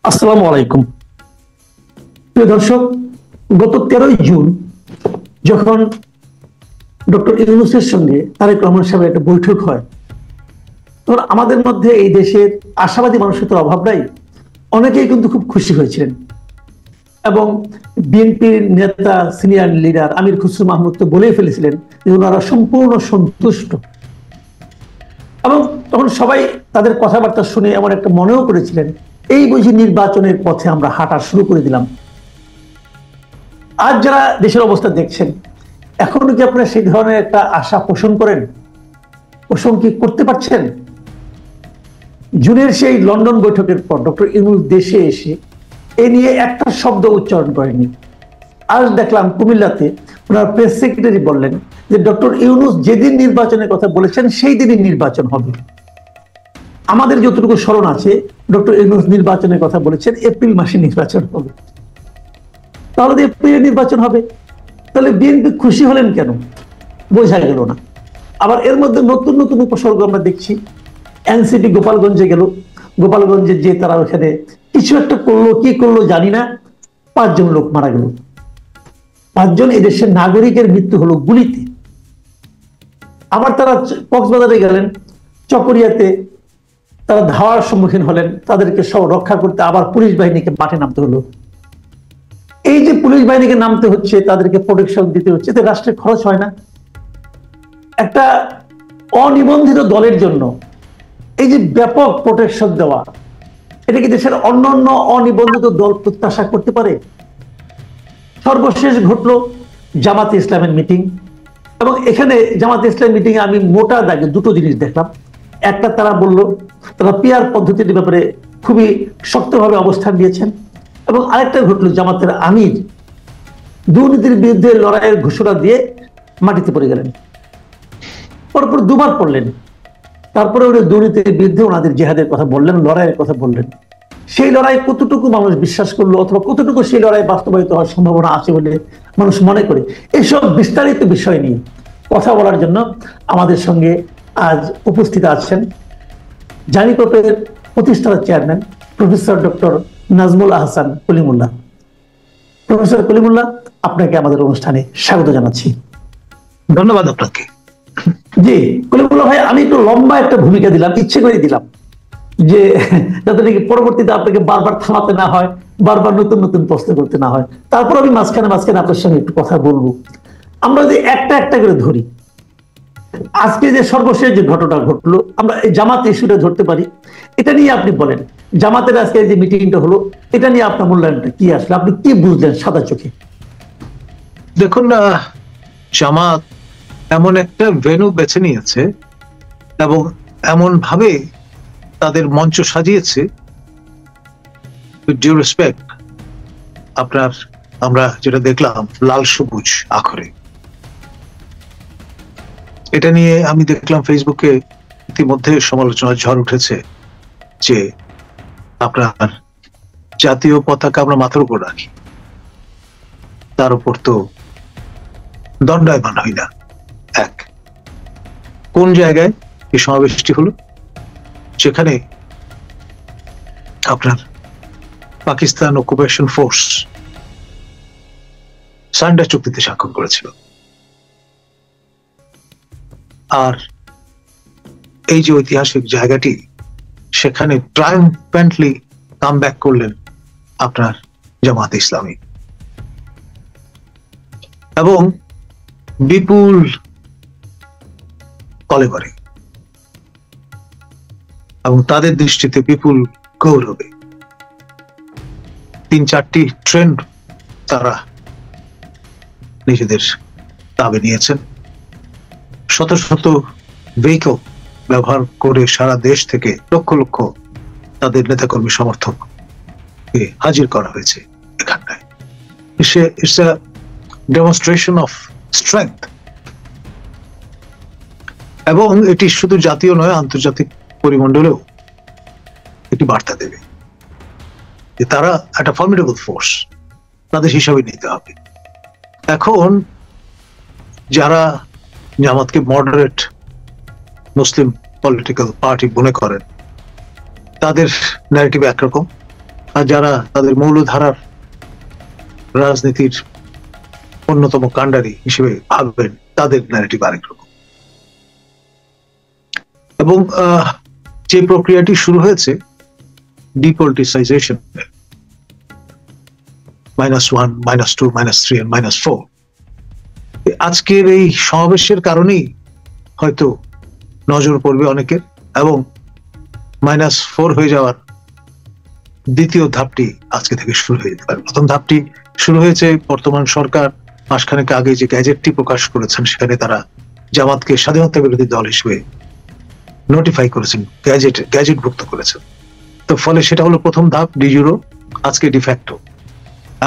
আসসালামু আলাইকুম। প্রিয় দর্শক, গত 13ই জুন যখন ডক্টর ইউনূসের সঙ্গে তারেক রহমান সাহেবের একটা বৈঠক হয়, তখন আমাদের মধ্যে এই দেশের আশাবাদী মানুষের তো অভাব নাই, অনেকেই কিন্তু খুব খুশি হয়েছিলেন। এবং বিএনপির নেতা সিনিয়র লিডার আমির খুসরো মাহমুদ তো বলেই ফেলেছিলেন যে ওনারা সম্পূর্ণ সন্তুষ্ট। এবং তখন সবাই তাদের কথাবার্তা শুনে এমন একটা মনেও করেছিলেন এই বুঝি নির্বাচনের পথে আমরা হাঁটা শুরু করে দিলাম। আজ যারা দেশের অবস্থা দেখছেন, এখনো কি আপনারা সেই ধরনের একটা আশা পোষণ করেন? পোষণ কি করতে পারছেন? জুনের সেই লন্ডন বৈঠকের পর ডক্টর ইউনূস দেশে এসে এ নিয়ে একটা শব্দ উচ্চারণ করেনি। আজ দেখলাম কুমিল্লাতে ওনার প্রেস সেক্রেটারি বললেন যে ডক্টর ইউনূস যেদিন নির্বাচনের কথা বলেছেন সেই দিনই নির্বাচন হবে। আমাদের যতটুকু স্মরণ আছে, ডক্টর ইউনূস নির্বাচনের কথা বলেছেন এপ্রিল মাসে নির্বাচন হবে। তাহলে এপ্রিলে নির্বাচন হবে, তাহলে বিএনপি খুশি হলেন কেন? বোঝা গেল না। আবার এর মধ্যে নতুন নতুন উপসর্গ আমরা দেখছি। এনসিপি গোপালগঞ্জে গেল, গোপালগঞ্জে যে তারা ওখানে কিছু একটা করলো, কি করলো জানি না, 5 জন লোক মারা গেল। 5 জন এদেশের নাগরিকের মৃত্যু হলো গুলিতে। আবার তারা কক্সবাজারে গেলেন, চকরিয়াতে তারা ধাওয়ার সম্মুখীন হলেন, তাদেরকে সব রক্ষা করতে আবার পুলিশ বাহিনীকে মাঠে নামতে হলো। এই যে পুলিশ বাহিনীকে নামতে হচ্ছে, তাদেরকে প্রোটেকশন দিতে হচ্ছে, এতে রাষ্ট্রের খরচ হয় না? একটা অনিবন্ধিত দলের জন্য এই যে ব্যাপক প্রোটেকশন দেওয়া, এটা কি দেশের অন্যান্য অনিবন্ধিত দল প্রত্যাশা করতে পারে? সর্বশেষ ঘটলো জামাতে ইসলামের মিটিং। এবং এখানে জামাতে ইসলাম মিটিং এ আমি মোটা দাগে দুটো জিনিস দেখলাম। একটা, তারা বলল তারা পিয়ার পদ্ধতির ব্যাপারে খুবই শক্তভাবে অবস্থান নিয়েছেন। এবং আরেকটা ঘটলো, জামাতের আমির দুর্নীতির বিরুদ্ধে লড়াইয়ের ঘোষণা দিয়ে মাটিতে পড়ে গেলেন। পরপর দুবার পড়লেন, তারপরে উনি দুর্নীতির বিরুদ্ধে ওনাদের জেহাদের কথা বললেন, লড়াইয়ের কথা বললেন। সেই লড়াই কতটুকু মানুষ বিশ্বাস করলো, অথবা কতটুকু সেই লড়াই বাস্তবায়িত হওয়ার সম্ভাবনা আছে বলে মানুষ মনে করে, এইসব বিস্তারিত বিষয় নিয়ে কথা বলার জন্য আমাদের সঙ্গে আজ উপস্থিত আছেন জারিকোপের প্রতিষ্ঠাতা chairman professor doctor Nazmul Ahsan Kalimullah. Professor Kalimullah, আপনাকে আমাদের অনুষ্ঠানে স্বাগত জানাচ্ছি। ধন্যবাদ আপনাকে। জি কলিমুল্লাহ ভাই, আমি একটু লম্বা একটা ভূমিকা দিলাম, ইচ্ছে করে দিলাম, যে যাতে নাকি পরবর্তীতে আপনাকে বারবার থামাতে না হয়, বারবার নতুন নতুন প্রশ্ন করতে না হয়। তারপর আমি মাঝখানে মাঝখানে আপনার সঙ্গে একটু কথা বলবো। আমরা যদি একটা একটা করে ধরি, আজকে যে সর্বশেষ যে ঘটনা ঘটলো, আমরা এই জামাত ইস্যুটা ধরতে পারি। এটা নিয়ে আপনি বলেন, জামাতের আজকে যে মিটিংটা হলো, এটা নিয়ে আপনার মূল্যায়নটা কি আসলে, আপনি কি বুঝলেন সাদা চোখে? দেখুন, জামাত এমন একটা ভেন্যু বেছে নিয়েছে এবং এমন ভাবে তাদের মঞ্চ সাজিয়েছে, ডিউ রেসপেক্ট, আমরা যেটা দেখলাম লাল সবুজ আখরে, এটা নিয়ে আমি দেখলাম ফেসবুকে ইতিমধ্যে সমালোচনার ঝড় উঠেছে যে আপনার জাতীয় পতাকা আমরা মাথার উপর রাখি, তার উপর তো দণ্ডায়মান হই না। এক, কোন জায়গায় এই সমাবেশটি হলো? যেখানে আপনার পাকিস্তান অকুপেশন ফোর্স সান্ডার চুক্তিতে স্বাক্ষর করেছিল। আর এই যে ঐতিহাসিক জায়গাটি, সেখানে ট্রায়াম্ফেন্টলি কাম ব্যাক করলেন আপনার জামাত ইসলামী এবং বিপুল কলেবরে এবং তাদের দৃষ্টিতে বিপুল গৌরবে 3-4টি ট্রেন তারা নিজেদের দাবি নিয়েছেন। শত শত ভেহিকল ব্যবহার করে সারা দেশ থেকে লক্ষ লক্ষ তাদের নেতাকর্মী সমর্থক হাজির করা হয়েছে এখানটায়। It's a demonstration of strength. এবং এটি শুধু জাতীয় নয়, আন্তর্জাতিক পরিমণ্ডলেও একটি বার্তা দেবে যে তারা একটা ফর্মিডেবল ফোর্স, তাদের হিসাবে নিতে হবে। এখন যারা জামাতকে মডারেট মুসলিম পলিটিক্যাল পার্টি মনে করেন, তাদের ন্যারেটিভ একরকম, আর যারা তাদের মৌলধারার রাজনীতির অন্যতম কাণ্ডারি হিসেবে ভাববেন তাদের ন্যারেটিভ আরেক রকম। এবং যে প্রক্রিয়াটি শুরু হয়েছে ডিপলিটিসাইজেশন, -1, -2, -3 and -4, আজকের এই সমাবেশের কারণেই হয়তো নজর পড়বে অনেকের, এবং -4 হয়ে যাওয়ার দ্বিতীয় ধাপটি আজকে থেকে শুরু হয়ে যেতে পারে। প্রথম ধাপটি শুরু হয়েছে বর্তমান সরকার মাসখানেক আগে যে গ্যাজেটটি প্রকাশ করেছেন, সেখানে তারা জামাতকে স্বাধীনতা বিরোধী দল হিসেবে নোটিফাই করেছেন, গ্যাজেটভুক্ত করেছেন। তো ফলে সেটা হলো প্রথম ধাপ, ডিজুরো, আজকে ডিফ্যাক্টো।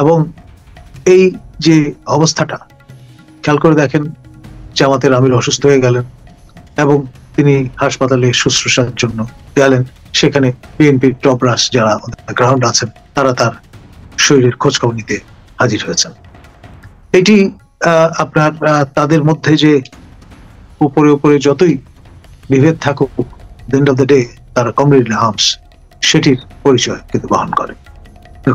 এবং এই যে অবস্থাটা খেয়াল করে দেখেন, জামাতের আমির অসুস্থ হয়ে গেলেন এবং তিনি হাসপাতালে শুশ্রূষার জন্য গেলেন। সেখানে বিএনপির টপ ব্রাস যারা গ্রাউন্ড আছেন তারা তার শরীরের খোঁজখবর নিতে হাজির হয়েছেন। এটি আপনার তাদের মধ্যে যে উপরে উপরে যতই বিভেদ থাকুক, এন্ড অফ দ্য ডে তারা কমরেড ইন আর্মস, সেটির পরিচয় কিন্তু বহন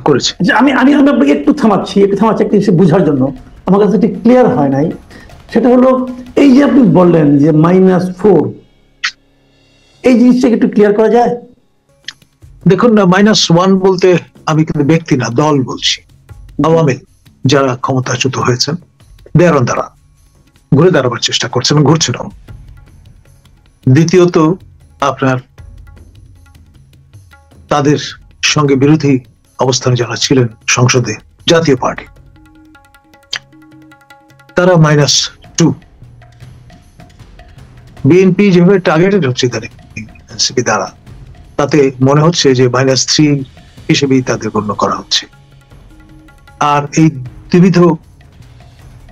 করেছে। আমি আপনাকে একটু থামাচ্ছি একটা জিনিস বোঝার জন্য, আমার কাছে এটি ক্লিয়ার হয় নাই। সেটা হলো এই যে আপনি বললেন যে -4, এই জিনিসটাকে একটু ক্লিয়ার করা যায়? দেখুন না, -1 বলতে আমি কিন্তু ব্যক্তি না, দল বলছি। আওয়ামী যারা ক্ষমতাচ্যুত হয়েছেন, দেয়ার দ্বারা ঘুরে দাঁড়াবার চেষ্টা করছেন, ঘুরছেন। দ্বিতীয়ত আপনার তাদের সঙ্গে বিরোধী অবস্থানে যারা ছিলেন সংসদে, জাতীয় পার্টি, তারা -2। বিএনপি যেভাবে টার্গেটেড হচ্ছে এনসিপি দ্বারা, তাতে মনে হচ্ছে যে -3 হিসেবেই তাদের গণ্য করা হচ্ছে। আর এই দ্বিবিধ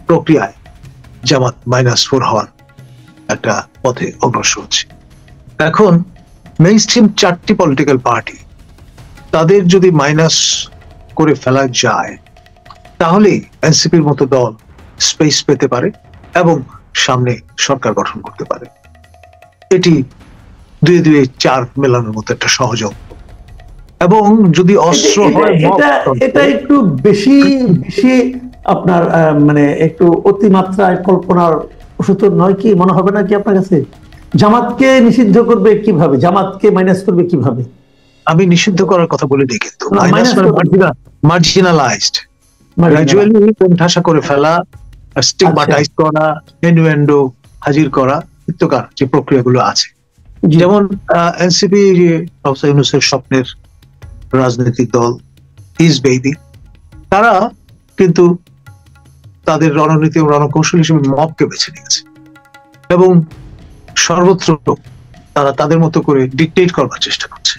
প্রক্রিয়ায় জামাত -4 হওয়ার একটা পথে অগ্রসর হচ্ছে। এখন মেইনস্ট্রিম 4টি পলিটিক্যাল পার্টি, তাদের যদি মাইনাস করে ফেলা যায়, তাহলে এনসিপির মতো দল স্পেস পেতে পারে এবং সামনে সরকার গঠন করতে পারে। এটি 2-2-4 মেলানোর মতো একটা সহযোগ। এবং যদি অস্ত্র হয়, এটা একটু বেশি আপনার মানে একটু অতিমাত্রায় কল্পনার সুতোর নয় কি? মনে হবে না কি আপনার কাছে? জামাতকে নিষিদ্ধ করবে কিভাবে? জামাতকে মাইনাস করবে কিভাবে? আমি নিষিদ্ধ করার কথা বলিনি, কিন্তু মার্জিনালাইজড, গ্র্যাজুয়ালি কোণঠাসা করে ফেলা, স্টিগমাটাইজ করা, ইনুয়েন্ডো হাজির করা, ইত্যাকার যে প্রক্রিয়াগুলো আছে। যেমন এনসিপি, প্রফেসর ইউনূসের স্বপ্নের রাজনৈতিক দল, হিজ বেবি, তারা কিন্তু তাদের রণনীতি ও রণকৌশল হিসেবে মবকে বেছে নিয়েছে এবং সর্বত্র তারা তাদের মতো করে ডিকটেট করবার চেষ্টা করছে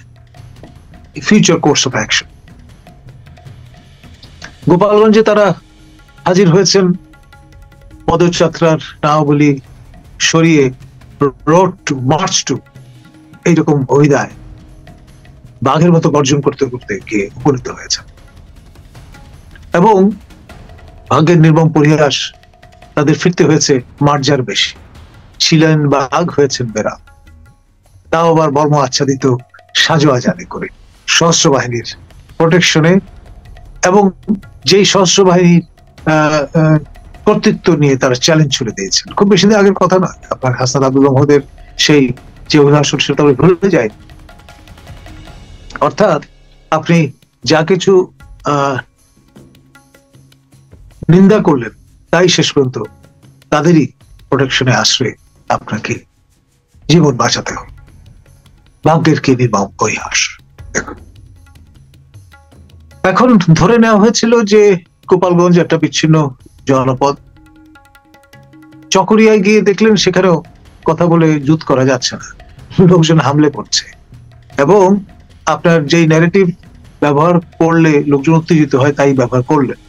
ফিউচার কোর্স অফ অ্যাকশন। গোপালগঞ্জে তারা হাজির হয়েছেন পদযাত্রার নামাবলী সরিয়ে রোড টু মার্চ টু এইরকম অভিধায় বাঘের মতো গর্জন করতে করতে গিয়ে উপনীত হয়েছে। এবং ভাগ্যের নির্মম পরিহাস, তাদের ফিরতে হয়েছে মার্জার বেশি। ছিলেন বাঘ, হয়েছেন বেড়া, তাও আবার বর্ম আচ্ছাদিত সাজোয়া জানে করে সশস্ত্র বাহিনীর প্রোটেকশনে। এবং যেই সশস্ত্র বাহিনীর কর্তৃত্ব নিয়ে তারা চ্যালেঞ্জ ছুড়ে দিয়েছেন, খুব বেশি দিন আগের কথা নয়। আপনার হাসান আব্দুল মহোদের সেই যে অভিভাষণ, সেটা ভুলে যায়। অর্থাৎ আপনি যা কিছু নিন্দা করলেন, তাই শেষ পর্যন্ত তাদেরই প্রোটেকশনে আশ্রয়ে আপনাকে জীবন বাঁচাতে হবে। ভাগ্যের কি নির্মম পরিহাস। এখন ধরে নেওয়া হয়েছিল যে গোপালগঞ্জ একটা বিচ্ছিন্ন জনপদ। চকরিয়ায় গিয়ে দেখলেন সেখানেও কথা বলে জুত করা যাচ্ছে না, লোকজন হামলে পড়ছে। এবং আপনার যেই ন্যারেটিভ ব্যবহার করলে লোকজন উত্তেজিত হয়, তাই ব্যবহার করলেন।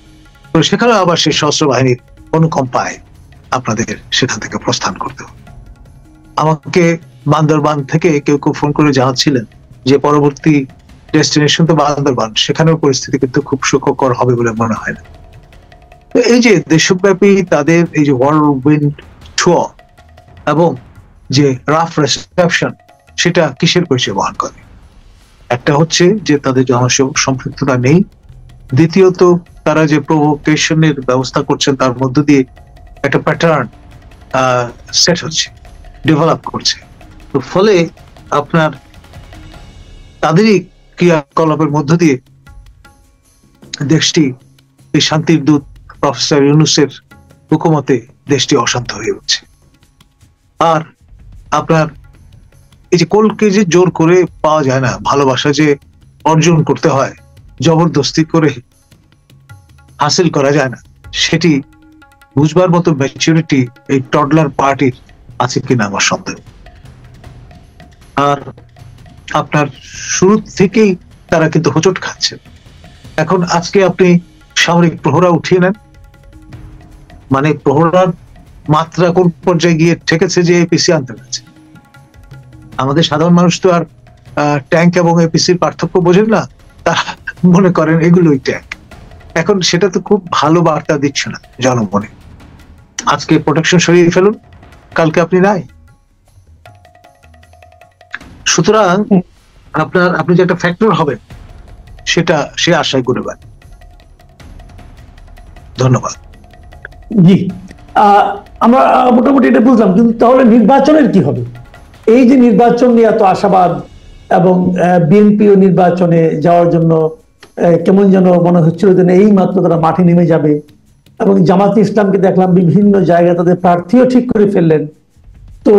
তো সেখানে আবার সেই সশস্ত্র বাহিনীর অনুকম্পায় আপনাদের সেখান থেকে প্রস্থান করতে হবে। আমাকে বান্দরবান থেকে কেউ কেউ ফোন করে জানাচ্ছিলেন যে পরবর্তী ডেস্টিনেশন তো বান্দরবান, সেখানেও পরিস্থিতি কিন্তু খুব সুখকর হবে বলে মনে হয় না। এই যে দেশব্যাপী তাদের এই যে whirlwind tour এবং যে রাফ রিসেপশন, সেটা কিসের পরিচয় বহন করে? একটা হচ্ছে যে তাদের জনসম্পৃক্ততা নেই, দ্বিতীয়ত তারা যে প্রভোকেশনের ব্যবস্থা করছেন তার মধ্য দিয়ে একটা প্যাটার্ন সেট হচ্ছে, ডেভেলপ করছে। তো ফলে আপনার তাদেরই ক্রিয়াকলাপের মধ্য দিয়ে দেশটি এই শান্তির দূত প্রফেসর ইউনূসের হুকুমতে দেশটি অশান্ত হয়ে উঠছে। আর আপনার এই যে কোলকে যে জোর করে পাওয়া যায় না, ভালোবাসা যে অর্জন করতে হয়, জবরদস্তি করে হাসিল করা যায় না, সেটি বুঝবার মতো ম্যাচুরিটি এই টডলার পার্টির আছে কিনা আমার সন্দেহ। আর আপনার শুরু থেকেই তারা কিন্তু হোঁচট খাচ্ছে। এখন আজকে আপনি সামরিক প্রহরা উঠিয়ে নেন, মানে প্রহরার মাত্রা কোন পর্যায়ে গিয়ে ঠেকেছে যে এপিসি আনতে হয়েছে। আমাদের সাধারণ মানুষ তো আর ট্যাঙ্ক এবং এপিসির পার্থক্য বোঝেন না, তারা মনে করেন এগুলোই ট্যাঙ্ক। এখন সেটা তো খুব ভালো বার্তা দিচ্ছে না জনমনে। আজকে প্রোটেকশন সরিয়ে ফেলুন, কালকে আপনি নাই। সুতরাং আপনি যে একটা ফ্যাক্টর হবেন সেটা সে আশাই করে পারে। ধন্যবাদ। জি, আমরা মোটামুটি এটা বুঝলাম, কিন্তু তাহলে নির্বাচনের কি হবে? এই যে নির্বাচন নিয়ে এত আশাবাদ, এবং বিএনপিও নির্বাচনে যাওয়ার জন্য কেমন যেন মনে হচ্ছিল যে এই মাত্র তারা মাঠে নেমে যাবে, এবং জামাতে ইসলামকে দেখলাম বিভিন্ন জায়গায় তাদের প্রার্থীও ঠিক করে ফেললেন। তো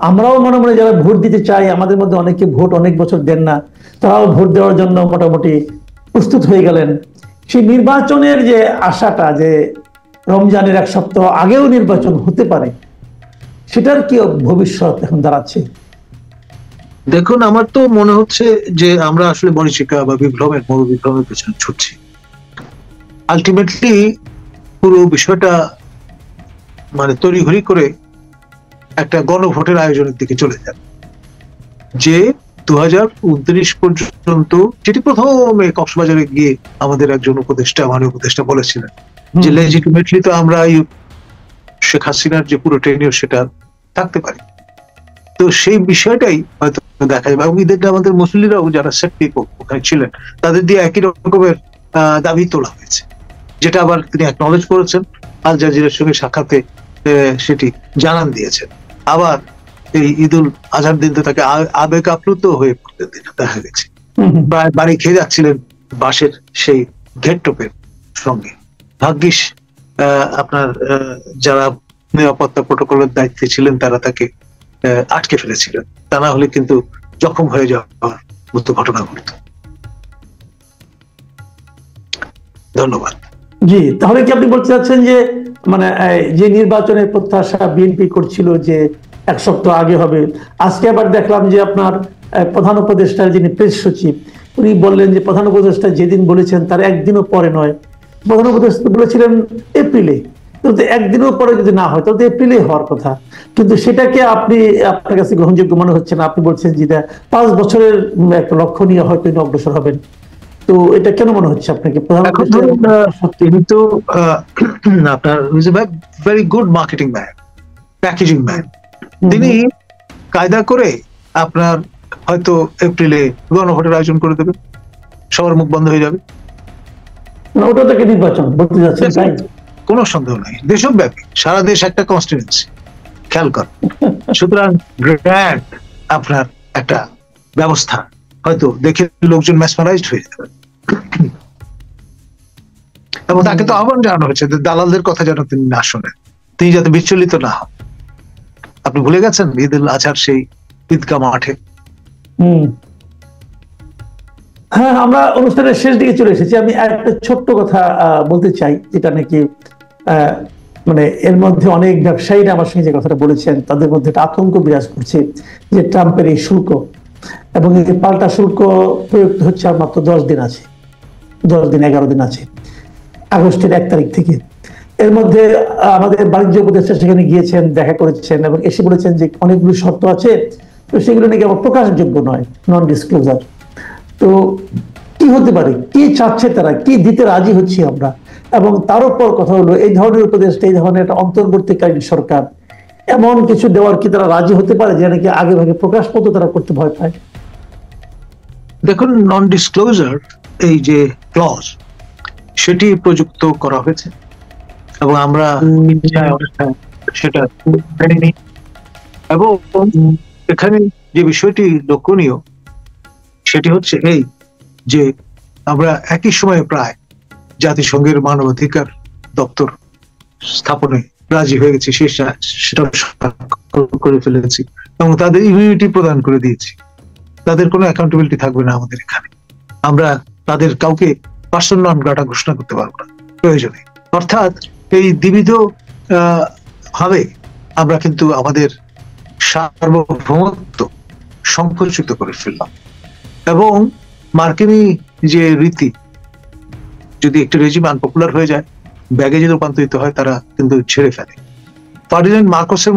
আমরাও মনে মনে যারা ভোট দিতে চাই, আমাদের মধ্যে অনেকে ভোট অনেক বছর দেন না, তারাও ভোট দেওয়ার জন্য মোটামুটি প্রস্তুত হয়ে গেলেন। সেই নির্বাচনের যে আশাটা, যে রমজানের এক সপ্তাহ আগেও নির্বাচন হতে পারে, সেটার কি ভবিষ্যৎ এখন দাঁড়াচ্ছে? দেখুন, আমার তো মনে হচ্ছে যে আমরা আসলে মরীচিকা বা বিপ্লবের বিপ্লবের পেছনে ছুটছি। আলটিমেটলি পুরো বিষয়টা মানে তড়িঘড়ি করে একটা গণভোটের আয়োজনের দিকে চলে যাবে, যে 2029 পর্যন্ত, যেটি প্রথমে কক্সবাজারে গিয়ে আমাদের একজন মাননীয় উপদেষ্টা বলেছিলেন যে লেজিটিমেটলি তো আমরা শেখ হাসিনার যে পুরো টেনিওর সেটা থাকতে পারি। তো সেই বিষয়টাই হয়তো দেখা যাবে। এবং ঈদের আমাদের মুসলিমরাও যারা সেফটি ওখানে ছিলেন, তাদের দিয়ে একই রকমের দাবি তোলা হয়েছে, যেটা আবার তিনি অ্যাকনলেজ করেছেন, আল জাজিরার সঙ্গে সাক্ষাতে সেটি জানান দিয়েছেন। আবার এই ঈদুল আজহার দিন তো তাকে আবেগ আপ্লুত হয়ে পড়তে দেখা গেছে, প্রায় বাড়ি খেয়ে যাচ্ছিলেন বাসের সেই ঘেরটোপের সঙ্গে। ভাগ্যিস আপনার যারা নিরাপত্তা প্রোটোকলের দায়িত্বে ছিলেন তারা তাকে আটকে ফেলেছিলেন, তা না হলে কিন্তু জখম হয়ে যাওয়ার মতো ঘটনা ঘটত। ধন্যবাদ। জি, তাহলে কি আপনি বলতে চাচ্ছেন যে মানে যে নির্বাচনের প্রত্যাশা বিএনপি করছিল যে এক সপ্তাহ আগে হবে, আজকে আবার দেখলাম যে আপনার প্রধান উপদেষ্টার যিনি প্রেস সচিব, উনি বললেন যে প্রধান উপদেষ্টা যেদিন বলেছেন তার একদিনও পরে নয়, প্রধান উপদেষ্টা বলেছিলেন এপ্রিলে। কিন্তু একদিনও পরে যদি না হয় তাহলে এপ্রিলে হওয়ার কথা, কিন্তু সেটাকে আপনার কাছে গ্রহণযোগ্য মনে হচ্ছে না। আপনি বলছেন যে 5 বছরের একটা লক্ষ্য নিয়ে হয়তো অগ্রসর হবেন। তো এটা কেন মনে হচ্ছে আপনাকে? তিনি তো আপনার very good marketing man, packaging man. তিনি কায়দা করে আপনার হয়তো এপ্রিলে গণভোটের আয়োজন করে দেবেন, সবার মুখ বন্ধ হয়ে যাবে। ওটা থেকে নির্বাচন বলতে যাচ্ছেন, তাই? কোনো সন্দেহ নাই, দেশব্যাপী, সারা দেশ একটা কনস্টিটুয়েন্সি, খেয়াল কর। সুতরাং গ্র্যান্ড আপনার একটা ব্যবস্থা হয়তো দেখে লোকজন ম্যাসমারাইজড হয়ে যাবে। এবং তাকে তো আহ্বান জানানো হয়েছে দালালদের কথা যেন তিনি না শোনেন, তিনি যাতে বিচলিত না হন। আপনি ভুলে গেছেন ঈদুল আজহার সেই ঈদগাহ মাঠে? হ্যাঁ, আমরা অনুষ্ঠানের শেষ দিকে চলে এসেছি। আমি একটা ছোট্ট কথা বলতে চাই, যেটা নাকি মানে এর মধ্যে অনেক ব্যবসায়ীরা আমার সঙ্গে যে কথাটা বলেছেন, তাদের মধ্যে একটা আতঙ্ক বিরাজ করছে যে ট্রাম্পের এই শুল্ক, এবং এই পাল্টা শুল্ক প্রয়োগ হচ্ছে আর মাত্র 10 দিন আছে, 10 দিন 11 দিন আছে, আগস্টের 1 তারিখ থেকে। এর মধ্যে আমাদের বাণিজ্য উপদেষ্টা সেখানে গিয়েছেন, দেখা করেছেন, এবং এসে বলেছেন যে অনেকগুলো শর্ত আছে, তো সেগুলো নাকি আবার প্রকাশযোগ্য নয়, নন ডিসক্লোজার। তো কি হতে পারে, কি চাচ্ছে তারা, কি দিতে রাজি হচ্ছি আমরা? এবং তার উপর কথা হলো, এই ধরনের উপদেষ্টা, এই ধরনের একটা অন্তর্বর্তীকালীন সরকার এমন কিছু দেওয়ার কি তারা রাজি হতে পারে যে নাকি আগে ভাগে প্রকাশ পত্র তারা করতে ভয় পায়? দেখুন, নন ডিসক্লোজার এই যে ক্লজ, সেটি প্রযুক্ত করা হয়েছে এবং আমরা সেটা মেনে নিই। এবং এখানে যে বিষয়টি লক্ষণীয় সেটি হচ্ছে এই যে আমরা একই সময়ে প্রায় জাতিসংঘের মানবাধিকার দপ্তর স্থাপনে রাজি হয়ে গেছি, সেটা করে ফেলেছি এবং তাদের ইমিউনিটি প্রদান করে দিয়েছি। তাদের কোনো অ্যাকাউন্টেবিলিটি থাকবে না আমাদের এখানে। আমরা তাদের কাউকে পার্সন নন গ্রাটা ঘোষণা করতে পারবো না প্রয়োজনে। অর্থাৎ এই দ্বিবিধ ভাবে আমরা কিন্তু আমাদের সার্বভৌমত্ব সংকুচিত করে ফেললাম। এবং মার্কিনী যে রীতি, যদি একটি রেজিম আনপপুলার হয়ে যায়, ব্যাগেজে রূপান্তরিত হয়, তারা কিন্তু ছেড়ে ফেলে। ফার্ডিনান্ড মার্কোসের